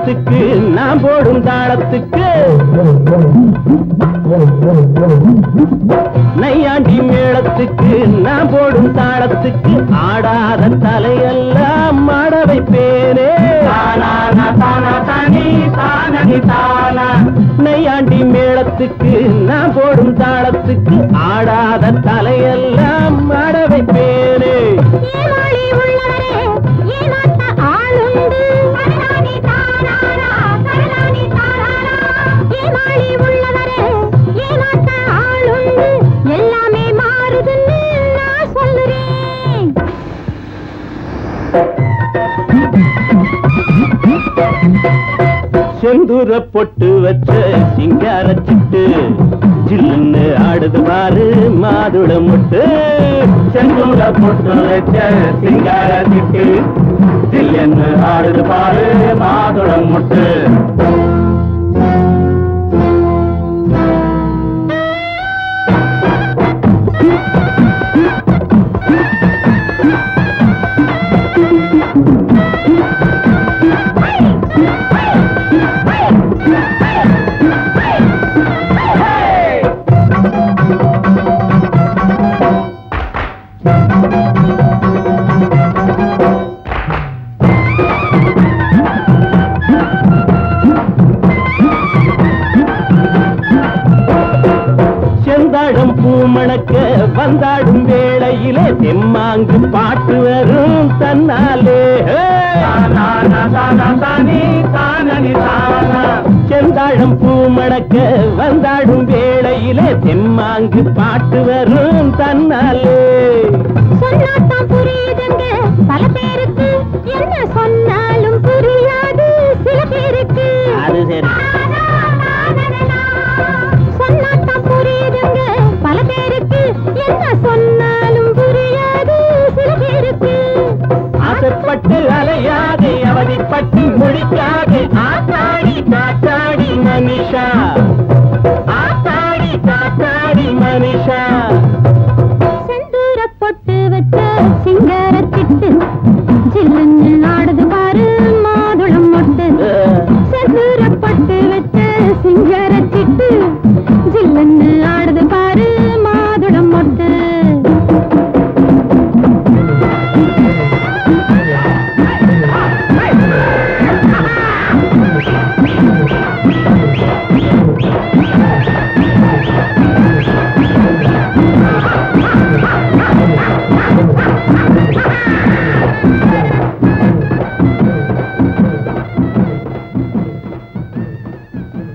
மேளத்துக்கு நான் போடும் தாளத்துக்கு நையாண்டி மேளத்துக்கு நான் போடும் தாளத்துக்கு ஆடாத தலையெல்லாம் மாட வைப்பேனே நையாண்டி மேளத்துக்கு நான் போடும் தாளத்துக்கு ஆடாத தலையெல்லாம் மாட வைப்பேனே செந்தூர பொட்டு வச்ச சிங்கார சிட்டு ஜில்லுன்னு ஆடுது பாரு மாதுள முட்டு செந்தூர பொட்டு வச்ச சிங்கார சிட்டு ஜில்லுன்னு ஆடுது பாரு மாதுள முட்டு செந்தாழம் பூமணக்க வந்தாடும் வேளையிலே தெம்மாங்கு பாட்டு வரும் தன்னாலே செந்தாழம் பூமணக்க வந்தாடும் வேளையிலே தெம்மாங்கு பாட்டு வரும் தன்னாலே சொன்னாத்தான் புரியுதுங்க பல பேருக்கு என்ன சொன்னா